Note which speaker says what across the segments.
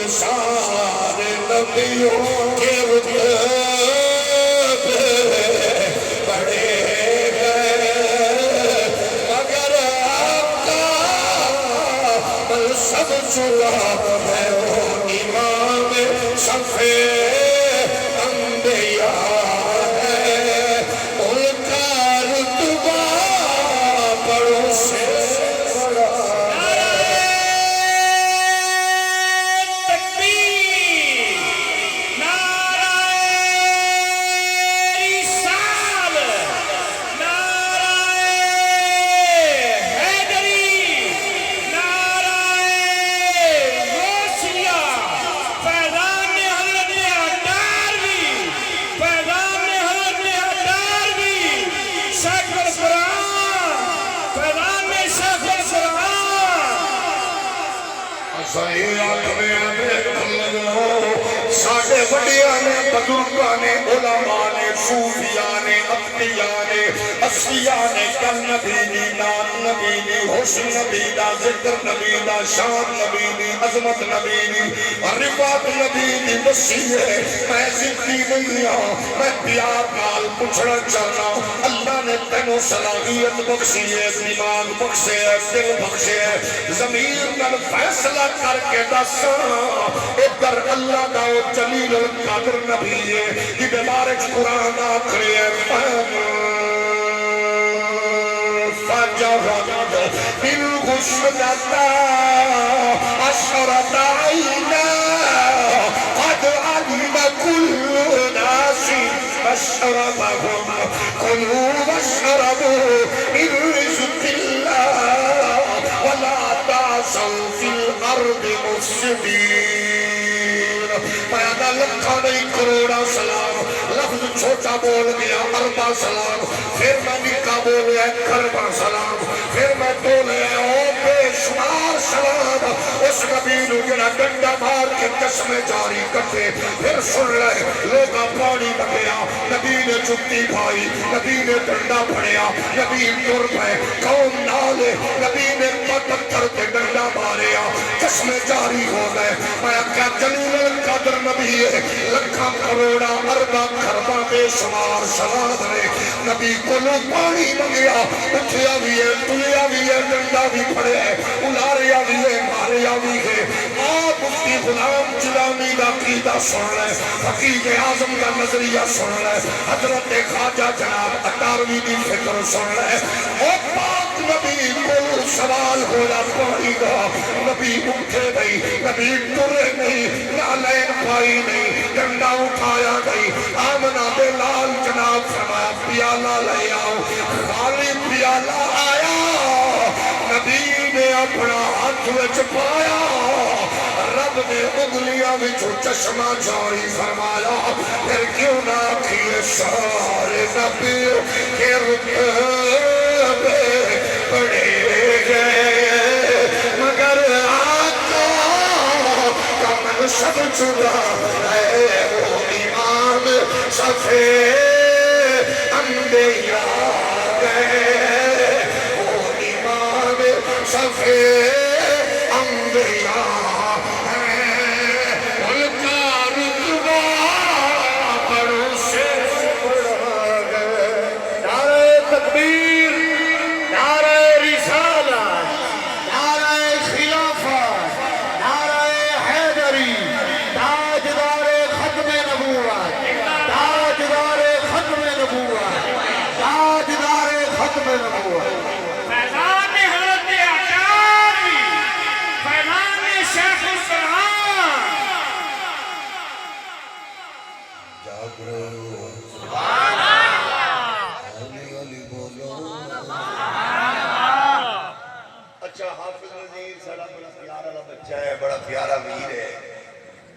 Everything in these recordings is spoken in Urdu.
Speaker 1: سارے نبیوں کے رتبے بڑے گئے مگر آپ کا منصب چلا ہے وہ امام صفِ انبیاء ہے ان کا رتبہ بڑوں سے ساڑھے وڈیاں نے بزرگاں نے علماء نے صوفیاء نے اقتیاء نے اصفیاء نے کل نبی دی نام نبی دی حسن نبی دا ذکر نبی دا شان نبی دی عظمت نبی دی رفعت نبی دی وسیع ہے میں زندگی نہیں ہوں میں پیار نال پوچھنا چاہنا اللہ نے تینوں صلاحیت بخشی ہے دماغ بخشے ہے دل بخشے ہے ضمیر نال فیصلہ کر کے دساں ادھر اللہ دا جلیل القدر نبی ہے کہ بارک قرآن آخری ہے فجرد بالغشدة عشرة عينا قد علم كل ناس مشربهم كلوا واشربوا من رزق الله ولا تعثوا في الأرض مفسدين پیدا لکھا نہیں کروڑا سلام لفظ چھوٹا بول گیا اربع سلام پھر میں نکا بول گیا کربا سلام پھر میں بولے او بے شمار سلام اس نبی نو جڑا ڈنڈا مار کے چشمے جاری کرتے پھر سن لے لوگا پانی بگیا نبی نے چکتی بھائی نبی نے ڈنڈا پھڑیا نبی ٹر پہ قوم نالے نبی نے پتھر کے ڈنڈا ماریا چشمے جاری ہو گئے میں کیا جلیل القدر نبی ہے لکھا کروڑا اربع خربہ بے شمار سلام نے نبی کو لو پانی منگیا اٹھیا بھی ہے تلیا بھی ہے ڈنڈا بھی پھڑے ہے الاریا بھی ہے ماریا بھی ہے آپ مفتی غلام جلامی دا قیدہ سن لے حقیق اعظم کا نظریہ سن لے حضرت خواجہ جناب اٹاروی دی فکر سن لے او پاک نبی کو سوال ہویا پانی دا نبی اٹھے نہیں نبی ٹرے نہیں نالین پائی نہیں ڈنڈا اٹھایا نہیں آمنہ بلال جناب فرمایا پیالہ لے آؤ خالی پیالہ آیا نبی نے اپنا ہاتھ وچ پایا رب نے انگلیاں وچ چشمہ جاری فرمایا پھر کیوں نہ کیے سارے نبی کے رتبے بڑے گئے مگر آقا کا منصب چنا ہے وہ امام صفِ انبیاء گئے وہ امام صفِ انبیاء
Speaker 2: فیضان حضرت اٹاروی فیضان شیخ القرآن
Speaker 1: جاگ رہے ہو
Speaker 2: سبحان اللہ
Speaker 1: علی بولو
Speaker 3: اچھا حافظ نظیر ساڑا بڑا پیارا بچہ ہے بڑا پیارا ویر ہے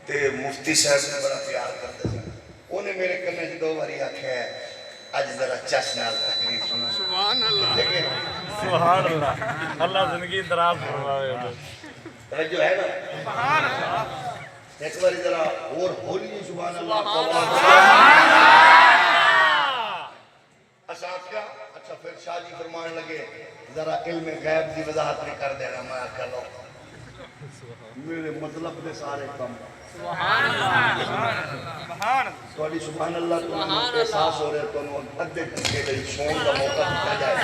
Speaker 3: تے مفتی صاحب نے بڑا پیار کرتے ہیں انہیں میرے کنے سے 2 باری آکھا ہے آج ذرا چشنال تقریر سنو
Speaker 2: سبحان اللہ
Speaker 4: سبحان اللہ اللہ زندگی دراز فرمائے
Speaker 3: توجہ ہے نا
Speaker 2: سبحان اللہ
Speaker 3: ایک باری ذرا اور بولی سبحان اللہ اچھا پھر شاہ جی فرمان لگے ذرا علم غیب دی وضاحت نہیں کر دینا میں آکھا لو میرے مطلب دے سارے کم
Speaker 2: سبحان
Speaker 3: تھوڑی سبحان اللہ تو احساس ہو رہا ہے تو ادھے گھنٹے لئی سون کا موقع دیا جائے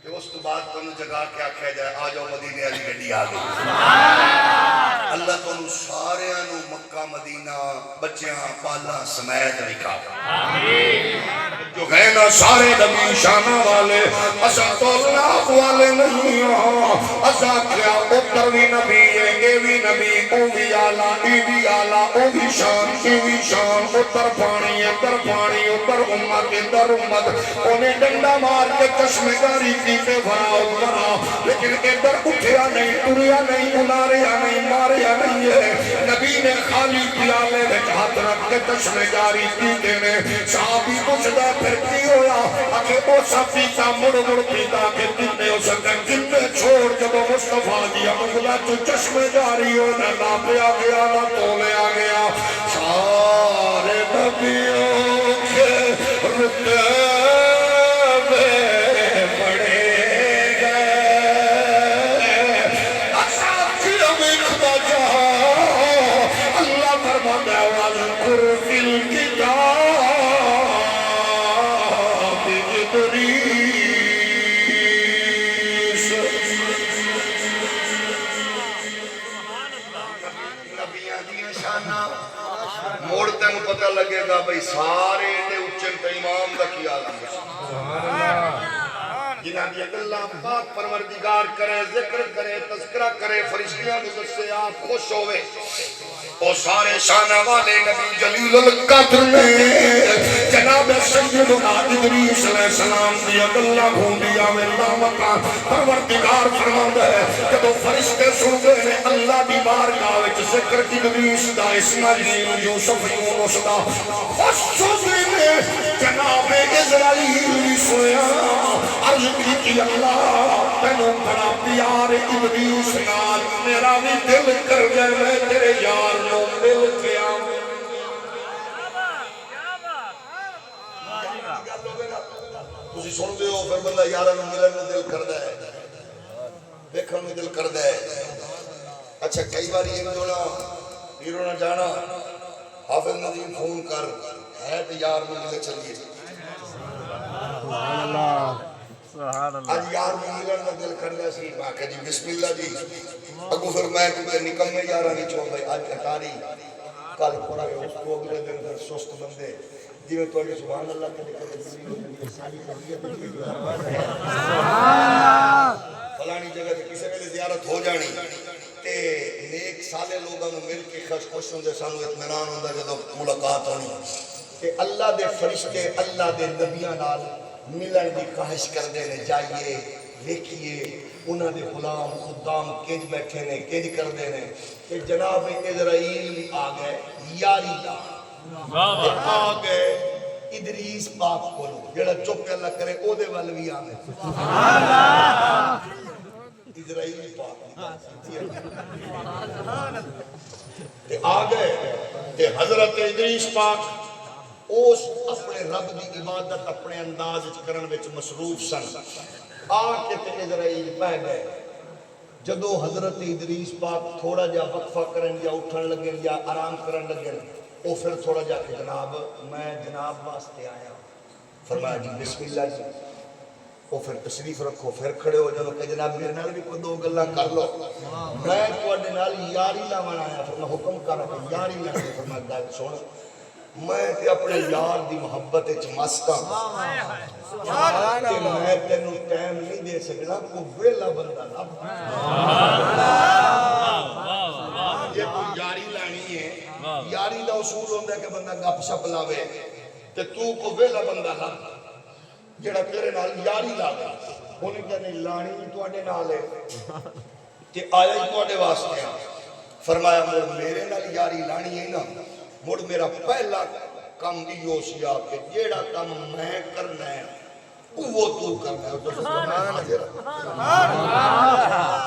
Speaker 3: کہ اس تو بعد تو جگہ کیا کہا جائے آ جاؤ مدینے والی گڈی آ گئی اللہ تو سارے مکہ مدینہ بچیاں پالا سمیت نکا
Speaker 1: جو ہے نا سارے نبی شانہ والے اسا تو اللہ والے نہیں ہوں اسا کیا اتر بھی نبی ہے اے بھی نبی او بھی آلہ ای بھی آلہ او بھی شان ای بھی شان اتر پانی ادھر پانی ادھر امت ادھر امت انہیں ڈنڈا مار کے چشمے داری کی پہ بھرا لیکن ادھر اٹھیا نہیں ٹریا نہیں اناریا نہیں ماریا نہیں ہے نبی نے خالی پیالے وچ ہاتھ رکھ کے چشمے جاری کی دینے صحابی پوچھدا پھر کی ہویا آکھے او سب پیتا مڑ پیتا کہ جننے ہو سکتا جننے چھوڑ جب مصطفیٰ دیا مغلا تو چشمے جاری ہو نہ ناپیا گیا نہ تولیا گیا سارے نبیوں کے رتبے بڑھے گئے اصحابی امین خدا جہاں اللہ فرماتا ہے وَذْكُرْ فِي الْكِتَابِ إِدْرِيسَ
Speaker 3: نبیاں دیا شانہ موڑ تین پتہ لگے گا بھئی سارے نے اچھن تے امام دا کیا عالم جنہاں دی اللہ پاک پروردگار کرے ذکر کرے تذکرہ کرے فرشتیاں مجھ سے آپ خوش ہوئے او سارے شانہ والے نبی جلیل القدر نے جناب سیدنا ادریس علیہ السلام دی اللہ گھونڈیا میں مقام پروردگار فرماتا ہے جب فرشتے سن گئے نے اللہ دی بارگاہ وچ ذکر ادریس دا اسماعیل یوسف یونس دا خوش ہوئے نے جناب اسرائیل بھی سویا عرض کی اللہ تینوں بڑا پیار ادریس نال میرا بھی دل کر گئے میں تیرے یار نو مل کے آؤں تسی سن دے ہو پھر بندہ یارہ نو ملن میں دل کردہ ہے دیکھن میں دل کردہ ہے اچھا کئی باری ایک جوڑا ہیرو نہ جانا حافظ ندیم فون کر ہے تو یار میں ملے چلیے آج یار میں ملن میں دل کردہ سی باقی جی بسم اللہ جی اگو پھر میں کیونکہ نکم میں یارہ نہیں چھوڑ بھائی آج اٹاری کل پڑا گیا اس کو اگلے دن در سست بندے جیوے تو اگے سبحان اللہ کے لکھے دے ساری قبیت فلانی جگہ تے کسی ویلے زیارت ہو جانی تے نیک سالے لوگاں نوں مل کے خوش ہوندے سانو اطمینان ہوندا جدوں ملاقات ہونی تے اللہ دے فرشتے اللہ دے نبیاں نال ملن دی خواہش کردے نے جائیے دیکھیے انہاں دے غلام خدام کنج بیٹھے نے کنج کردے نے کہ جناب اسرائیل بھی آ گئے یاری دا آ گئے ادریس پاک کولو جڑا چپ کے اللہ کرے او دے ول بھی آ گئے اسرائیل پاک تے آ گئے تے حضرت ادریس پاک اس اپنے رب دی عبادت اپنے انداز کرن وچ مصروف سن آ کے تے اسرائیل پہ گئے جدو حضرت ادریس پاک تھوڑا جا وقفہ کرن یا اٹھن لگے یا آرام کرن لگے او پھر تھوڑا جا کہ جناب میں جناب واسطے آیا فرمایا جی بسم اللہ جی او پھر تشریف رکھو پھر کھڑے ہو جاؤ کہ جناب میرے نال بھی کوئی دو گلاں کر لو میں تواڈے نال یاری لاون آیا فرمایا حکم کر کہ یاری لانے فرمایا گل سن میں تے اپنے یار دی محبت وچ مست ہاں تے میں تینوں ٹائم نہیں دے سکدا کوئی ویلا بندہ لب یہ تو یاری لانی ہے یاری دا اصول ہوندا ہے کہ بندہ گپ شپ لاوے تے تو کو ویلا بندہ لب جڑا تیرے نال یاری لاوے اونے کہنے لانی تواڈے نال ہے تے آیا ہی تواڈے واسطے آ فرمایا میرے نال یاری لانی ہے نا مڑ میرا پہلا کام ایو سیا کہ جیڑا کام میں کرنا ہے وہ تو کرنا ہے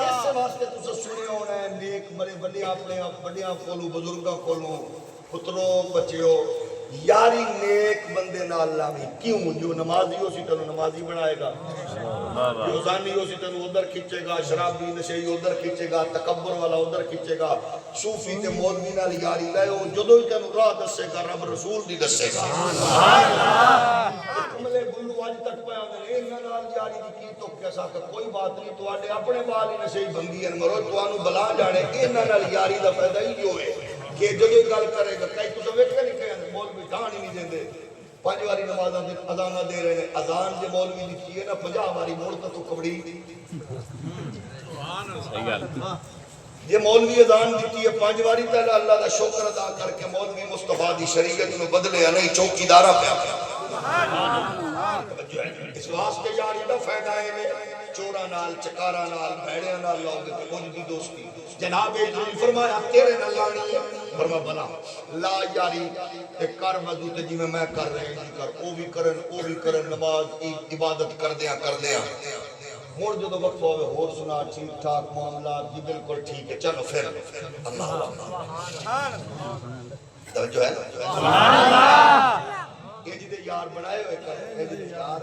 Speaker 3: اس واسطے تو سنے ہونا ہے نیک بڑے بڑے اپنے بڑیاں کولو بزرگاں کولو پترو بچیو یاری نیک بندے نال لاوی کیوں جو نمازی ہو سی تینوں نمازی بنائے گا جو زانی ہو سی تینوں ادھر کھچے گا، شرابی نشئی ادھر کھچے گا، تکبر والا ادھر کھچے گا، صوفی تے مولوی نال یاری لے او جدوں ہی تینوں راہ دسے گا رب رسول دی دسے گا۔ کملے گلو اج تک پیا ہوندے انہاں نال یاری دی کی تو کیسا کہ کوئی بات نہیں، تواڈے اپنے بال ہی نشئی بھنگی ہیں مرو تانوں بلا جانے انہاں نال یاری دا فائدہ ہی جو ہے کہ جدوں گل کرے گا کئی تو ویکھے نہیں کہ مولوی ڈھان ہی نہیں دیندے، 5 واری نمازاں دے اذاناں دے رہے ہیں، اذان جو مولوی دتی ہے نا 50 واری موڑ تو کبڑی
Speaker 4: صحیح گل
Speaker 3: یہ مولوی اذان دیتی ہے 5 واری پہلے اللہ دا شکر ادا کر کے مولوی مصطفیٰ دی شریعت میں بدلے نہیں چوکیدارا پہ اس واسطے یاری دا فائدہ ہے چورا نال چکارا نال بھیڑیاں نال لوگ کچھ دی دوستی جناب ابراہیم فرمایا تیرے نال لانی ہے فرما بنا لا یاری ایک کر وضو تے جی میں کر رہے ہیں کر او بھی کرن نماز عبادت کر دیا مڑ جو وقت ہوئے اور سنا ٹھیک ٹھاک معاملات جی بالکل ٹھیک ہے چلو پھر اللہ توجہ ہے یہ جی یار بنائے ہوئے کر یہ جی یار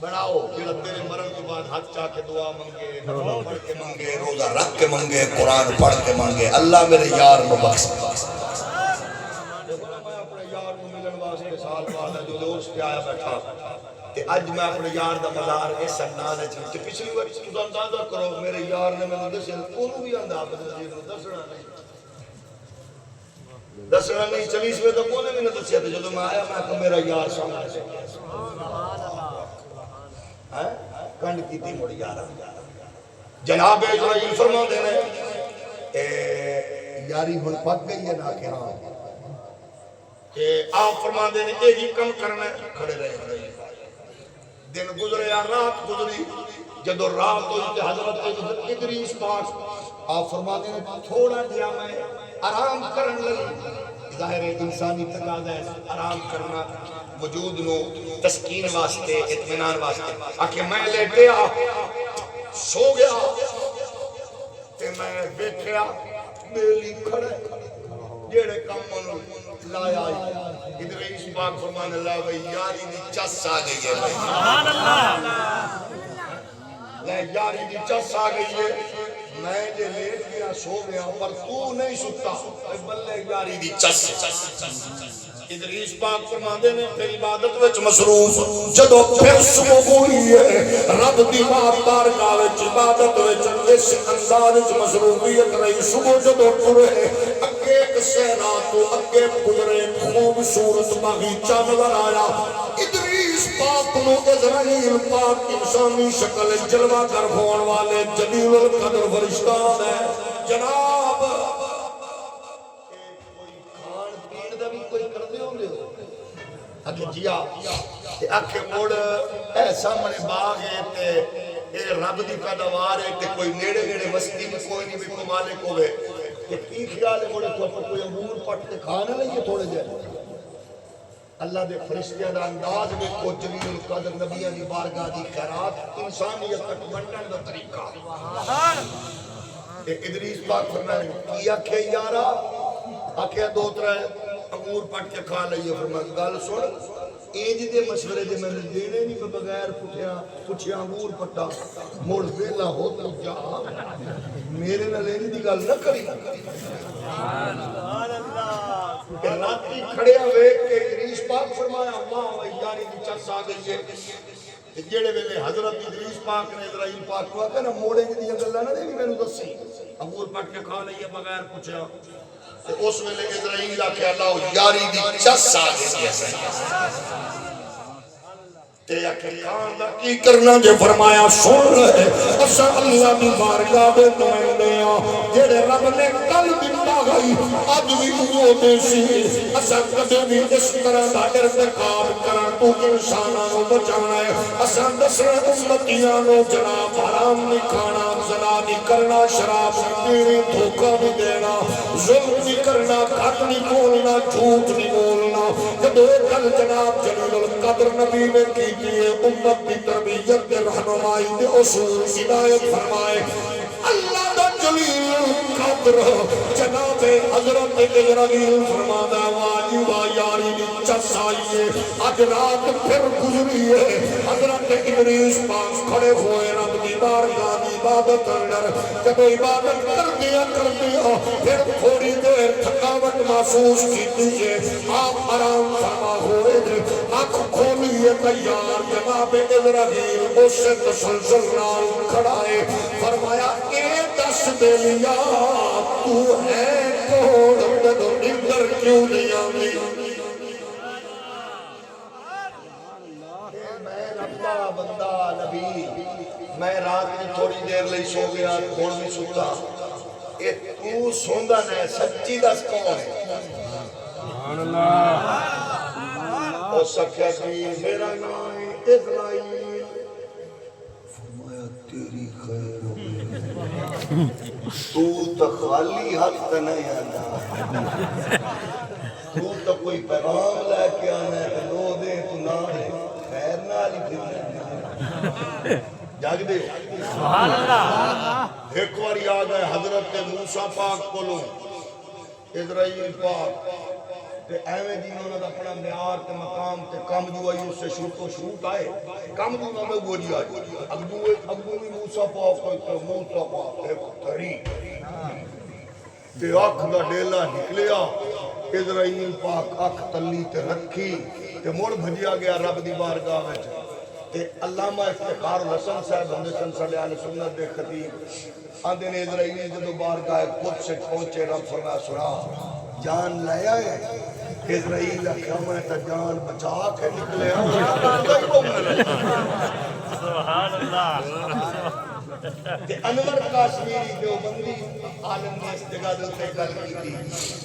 Speaker 3: بناؤ جڑا تیرے مرن کے بعد ہاتھ چاہ کے دعا منگے نماز پڑھ کے منگے روزہ رکھ کے منگے قرآن پڑھ کے منگے اللہ میرے یار کو بخش میں اپنے یار کو ملن واسطے سال بعد جو دوست پہ آیا بیٹھا کہ اج میں اپنے یار دا مزار اس انداز ہے کہ پچھلی بار تساں اندازہ کرو میرے یار نے میں دسیا اونوں بھی آندا دسنا نہیں 40 تو کونے بھی نہ دسیا تے جدوں میں آیا میں کہ میرا یار سامنے سبحان اللہ ہے کنڈ کیتی مڑ یار جناب ابراہیم فرماندے نے یاری ہن پک گئی ہے نا کہ ہاں کہ آپ فرماندے نے ایک ہی کم کرنا ہے کھڑے رہے دن گزرے یا رات گزری جدو رات ہوئی تے حضرت ادریس پاک آپ فرماتے ہیں تھوڑا دیا میں آرام کرن لگی ظاہر انسانی تقاضا ہے آرام کرنا وجود نو تسکین واسطے اطمینان واسطے آکے میں لیٹیا سو گیا تے میں بیٹھیا میلی کھڑے جیڑے کام منو لایا ادریس پاک فرمان اللہ وی یاری دی چس آ گئی ہے سبحان اللہ لے یاری دی چس آ گئی ہے میں جے لیٹ گیا سو گیا پر تو نہیں ستا بلے یاری دی چس ادریس پاک فرماندے نے تیری عبادت وچ مصروف جدو پھر صبح ہوئی ہے رب دی بارگاہ وچ عبادت وچ اس انداز وچ مصروفیت رہی صبح جدو ٹرے اگے ایک صحرا تو اگے گزرے خوبصورت باغیچہ نظر آیا ادریس پاک نو عزرائیل پاک انسانی شکل جلوہ گر ہون والے جلیل القدر فرشتہ ہے جناب اگے جیا تے اکھے موڑ اے سامنے باغ ہے تے اے رب دی پیداوار ہے تے کوئی نیڑے نیڑے مستی میں کوئی نہیں بھی کو مالک ہوئے تے کی خیال ہے موڑے تو پر کوئی انگور پٹ تے کھانا نہیں ہے تھوڑے جائے اللہ دے فرشتیاں دا انداز میں کو جلیل القدر نبیہ دی بارگاہ دی خیرات انسانیت تک بننے دا طریقہ ادریس پاک فرمائے کیا کہ یارا آکھے دو ترے انگور پٹ کے کھا لئیے فرمائے گل سن ایج دے مشورے دے میں نے دینے نہیں پہ بغیر پچھیا انگور پٹا موڑ بیلا ہو تو جا میرے نہ لینے دی گل نہ کری کہ راتی کھڑے ہوئے کہ ادریس پاک فرمایا اللہ و یاری دی چس آ گئی ہے جیڑے ویلے حضرت ادریس پاک نے اسرائیل پاک کو کہنا موڑے دی گلاں نہ دے بھی مینوں دسی انگور پٹ کے کھا لئیے بغیر پچھیا اس ویلے اسرائیل آکھے اللہ یاری دی چس آ گئی ہے تے آکھے کان دا کی کرنا جے فرمایا سن رہے اسا اللہ دی بارگاہ دے نمائندے ہاں جڑے رب نے کل دتا گئی اج بھی وہ دے سی اسا کدے بھی اس طرح دا ارتکاب کرن تو انساناں نو بچانا ہے اسا دسنا امتیاں نو جناب حرام نہیں کھانا زنا نہیں کرنا شراب نہیں پینی دھوکا نہیں دینا ظلم نہیں کرنا گھٹ نہیں بولنا جھوٹ نہیں بولنا جدو کل جناب جلیل القدر نبی نے کی امت کی تربیت کے رہنمائی کے اصول ہدایت فرمائے اللہ دا
Speaker 1: جلیل القدر جناب حضرت اسرائیل فرمانا واجبہ یاری چس آئیے آج رات پھر گزری ہے حضرت ابلیس پاس کھڑے ہوئے رب کی بارگاہ کی عبادت اندر جب عبادت کر دیا پھر تھوڑی دیر تھکاوٹ محسوس کی دیئے آپ آرام فرما ہوئے تھے آنکھ کھولیے تیار جناب اسرائیل اس سے تسلسل نال کھڑائے فرمایا اے دس دے لیا تو ہے کون تدو اندر کیوں نہیں آمی
Speaker 3: میں ربا بندہ نبی میں رات میں تھوڑی دیر لئی سو گیا تھوڑ بھی سوتا اے تو سوندہ نہ سچی دس کون ہے سبحان اللہ او سکھیا کہ میرا نام ہے اسرائیل فرمایا تیری خیر ہو تو تو خالی ہاتھ نہیں آنا تو تو کوئی پیغام لے کے آنا ہے لو دے تو نہ ہے خیر نہ لی پھر جاگ دے
Speaker 4: سبحان اللہ
Speaker 3: ایک واری آگئے حضرت موسیٰ پاک کو لو اسرائیل پاک تے ایویں جنہوں نے اپنا معیار تے مقام تے کم جو آئی اس سے شروط آئے کم جو نہ میں گوری آئی اگدو بھی موسیٰ پاک کوئی تے موسیٰ پاک ایک تری تے آنکھ دا ڈیلا نکلیا اسرائیل پاک آنکھ تلی تے رکھی تے مڑ بھجیا گیا رب دی بارگاہ وچ تے علامہ افتخار الحسن صاحب ہم نے صلی اللہ علیہ سنت دے خطیب آندے نے اسرائیلی جدو بارگاہ خود سے پہنچے رب فرمایا سنا جان لے آئے اسرائیل کیا میں تا جان بچا کے نکلے
Speaker 4: سبحان اللہ
Speaker 3: تے انور کاشمیری جو بندی عالم نے اس جگہ دلتے گل کی تھی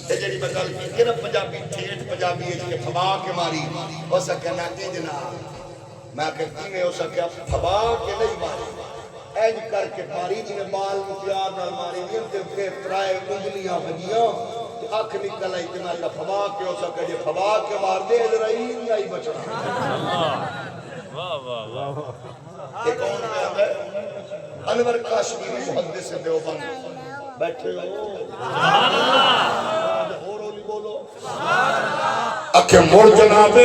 Speaker 3: تے جڑی میں گل کی کہ پنجابی ٹھیٹ پنجابی اس کے پھبا کے ماری ہو سکے نہ کہ جناب میں کہتی میں ہو سکے پھبا کے نہیں ماری اینج کر کے ماری جنہیں بال متیار نال ماری نہیں تے ترائے انگلیاں بجیاں تے آنکھ نکل آئی کہ میں پھبا کے ہو سکے جے پھبا کے مار دے اسرائیل نہیں آئی بچنا
Speaker 4: واہ واہ واہ
Speaker 3: یہ کون کہتا ہے انور کاشمیری محدث دیوبند بیٹھے ہو اور اولی بولو
Speaker 1: اکھے مڑ جناب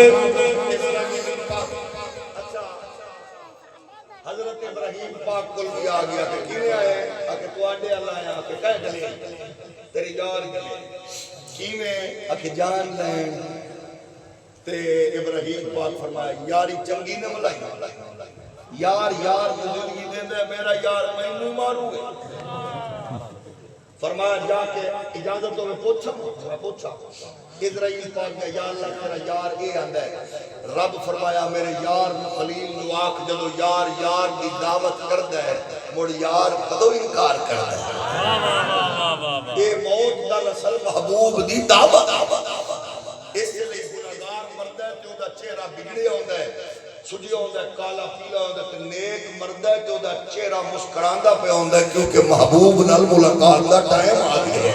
Speaker 3: حضرت ابراہیم پاک کل بھی آگیا کہ کیویں آئے کہ تو آڈے اللہ آیا کہ کہہ گلے تیری جان گلے کیویں کہ جان لیں تے ابراہیم پاک فرمایا یاری چنگی نہ ملائی یار یار زندگی دے دے میرا یار مینوں مارو گے فرمایا جا کے اجازت تو میں پوچھا اسرائیل پاک نے یا اللہ تیرا یار اے آندا ہے رب فرمایا میرے یار خلیل نو آکھ جدو یار یار دی دعوت کردا ہے مڑ یار کدو انکار کردا ہے اے موت دا اصل محبوب دی دعوت اس لیے گناہگار مردا ہے تے او دا چہرہ بگڑیا ہوندا ہے سجیا ہوندا ہے کالا پیلا ہوندا ہے تے نیک مردا ہے تے او دا چہرہ مسکراندا پیا ہوندا ہے کیونکہ محبوب نال ملاقات دا ٹائم آ گیا ہے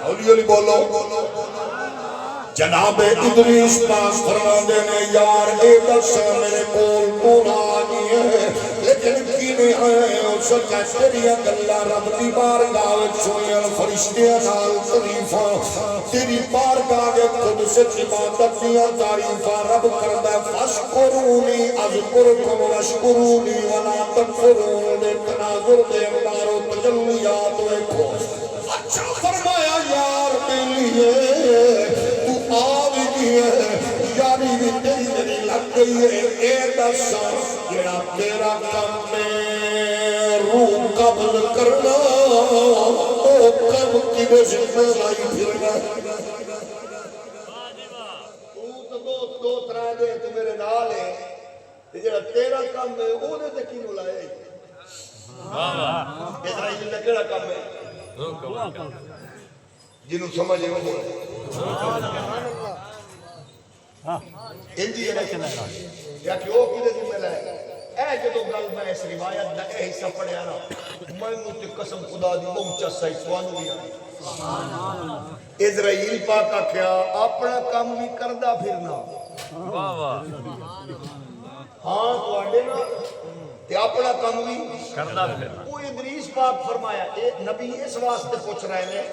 Speaker 3: ہولی ہولی بولو جناب ادریس پاس فرماندے نے یار اے دس میرے کول کون آ گئی ہے لیکن کی نہیں آئے اس کا تیری گلا رب دی بارگاہ وچ سنن فرشتیاں نال تعریفاں تیری بارگاہ دے خود سے عبادت دیاں تعریفاں رب کردا ہے فشکرونی اذکرکم واشکرونی ولا تکفرون دے تناظر دے انوار و تجلیات ویکھو اچھا فرمایا یار کے لیے تو آ بھی ہے یاری بھی تیری میری لگ گئی ہے اے دسا جڑا تیرا کم میں روح قبض کرنا او کم کی بے ذمہ لائی پھرنا تو دو طرح دے تو میرے نال ہے جڑا تیرا کم ہے او نے تے کی بلایا واہ واہ اسرائیل دا کیڑا کم ہے جنہوں سمجھے وہ انجی یا کہ وہ کدے دی ملا ہے اے جدو گل میں اس روایت دا اے حصہ پڑھیا نا میں تے قسم خدا دی پہنچا سہی سوانو بھی اسرائیل پاک آکھیا اپنا کام بھی کردا پھرنا
Speaker 4: واہ واہ
Speaker 3: ہاں تواڈے نا تے اپنا کام بھی
Speaker 4: کردا پھرنا
Speaker 3: ادریس پاک فرمایا اے نبی اس واسطے پوچھ رہے ہیں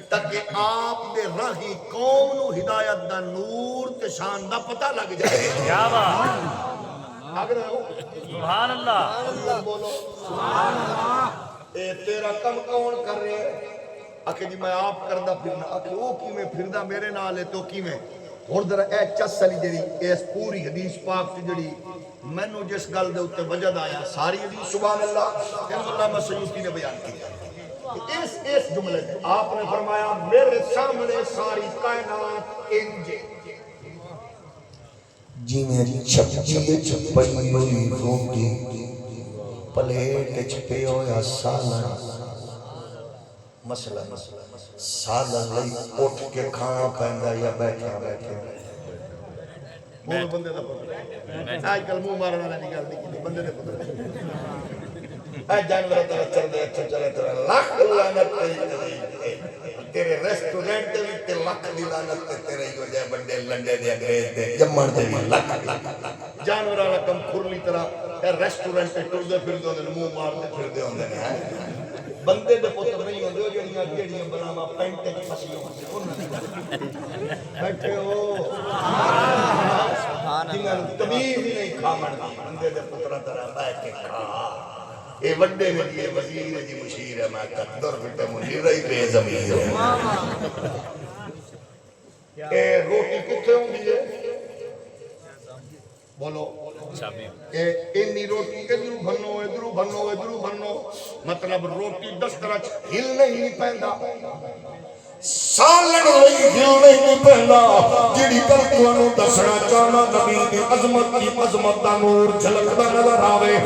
Speaker 3: تاکہ آپ دے راہی قوم نو ہدایت دا نور تے شان دا پتہ لگ جائے.
Speaker 4: کیا بات
Speaker 3: اگر ہو
Speaker 4: سبحان اللہ
Speaker 3: بولو سبحان اللہ. اے تیرا کم کون کر رہے ہیں؟ آکھے جی میں آپ کردہ پھرنا. آکھے وہ کی میں پھردہ میرے نال ہے تو کی میں اور ذرا اے چس علی جڑی اس پوری حدیث پاک تے جڑی مینوں جس گل دے اوتے وجد آیا ساری حدیث سبحان اللہ علامہ سیوطی نے بیان کی. اس جملے میں آپ نے فرمایا میرے سامنے ساری کائنات انج جی میں چھپی چھپئی ہوئی روٹی پلیٹ چھپے ہویا سالن مسئلہ سالن لئی اٹھ کے کھانا پیندا یا بیٹھا بیٹھے وہ بندے دا پتر آج کل منہ مارنا نہیں گل نہیں بندے دے پتر اے جانور تے چل دے اچھے چلے تے لاکھ لعنت تیرے ریسٹورنٹ تے تے لاکھ دی لعنت تے تیرے ہی ہو جائے بڑے لنڈے دے انگریز دے جمن تے لاکھ جانور والا کم کھرلی طرح اے ریسٹورنٹ تے ٹردے پھردے ہوندے منہ مارتے پھردے ہوندے نے بندے دے پتر نہیں ہوندے جڑیاں کیڑیاں بناواں پینٹ تے پسی ہوندے بیٹھے ہو سبحان اللہ تمیز ہی نہیں کھاون دی بندے دے پتراں طرح بیٹھ کے کھا اے وڈے نے دی وزیر ہے جی مشیر ہے میں قدر بیٹے منیر ہی بے ضمیر ہے. اے روٹی کتھے ہوندی ہے بولو اینی روٹی ادھرو بھنو ادھرو بھنو ادھرو بھنو مطلب روٹی دسترا ہل نہیں پیندا سالن لئی ہل نہیں پیندا. جڑی گل تانوں دسنا چاہنا نبی دی عظمت دی عظمت دا نور جھلکدا نظر آوے.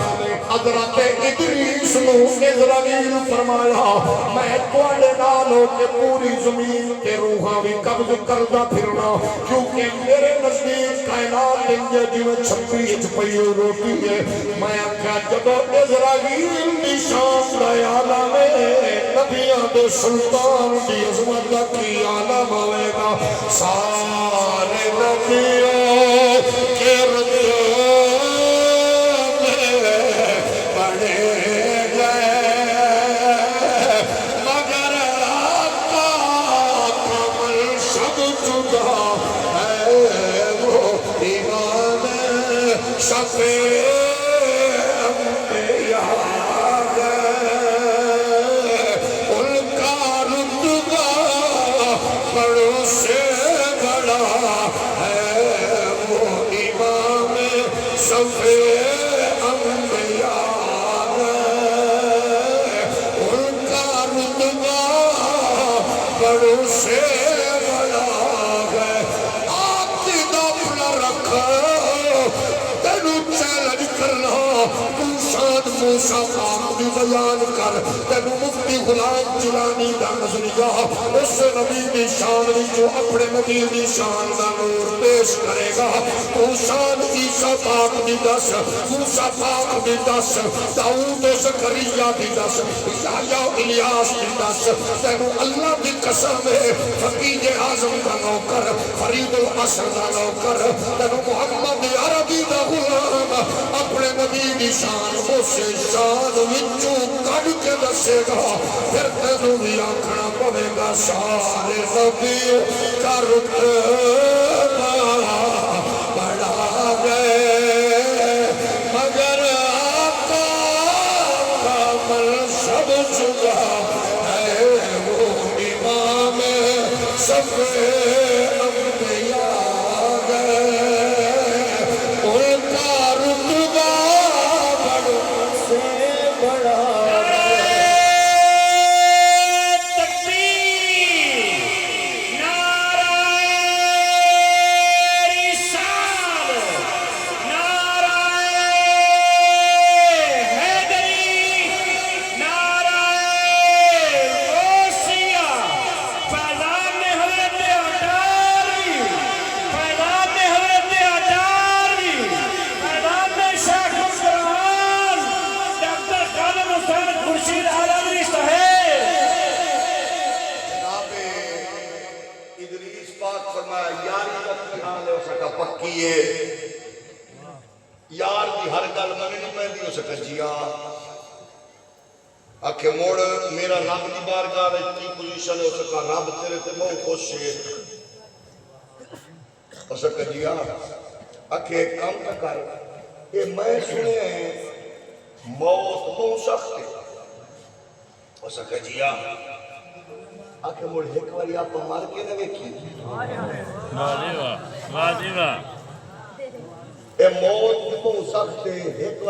Speaker 3: حضرت ادریس نو اسرائیل فرمایا میں تواڈے نال ہو کے پوری زمین تے روحاں وی قبض کردا پھرنا کیونکہ میرے نزدیک کائنات انج جویں چھپی وچ پئی روٹی ہے. میں آکھیا جدوں اسرائیل دی شان دا عالم ہے نبیاں دے سلطان دی عظمت دا کی عالم ہوے گا. سارے نبیوں کے موسیٰ پاک دی بیان کر تینو مفتی غلام جیلانی دا نظریہ اس نبی دی شان جو اپنے نبی دی شان دا نور پیش کرے گا. تو شان عیسیٰ پاک دی دس موسیٰ پاک دی دس داؤد و زکریا دی دس یحییٰ الیاس دی دس تینو اللہ دی قسم ہے فقید اعظم دا نوکر فرید العصر دا نوکر تینو محمد عربی دا غلام اپنے نبی دی شان اسے شان وچوں کڈ کے دسے گا. پھر تینوں بھی آکھنا پوے گا سارے نبی کا رتبہ بڑھا گئے مگر آقا کا منصب جدا ہے وہ امام سب انبیاء گئے ان کا رتبہ یار دی ہر گل مننی پیندی ہو سکے جی آکھے موڑ میرا رب دی بارگاہ وچ کی پوزیشن ہے، اس کا رب تیرے تے بہت خوش ہے. اس کا جی آکھے ایک کام نہ کر کہ میں سنے ہیں موت بہت سخت ہے. اس کا جی آکھے موڑ ایک باری آپ مار کے نہ ویکھی
Speaker 4: واہ جی واہ، واہ جی واہ.
Speaker 3: اے موت بہت سخت ہے. ایک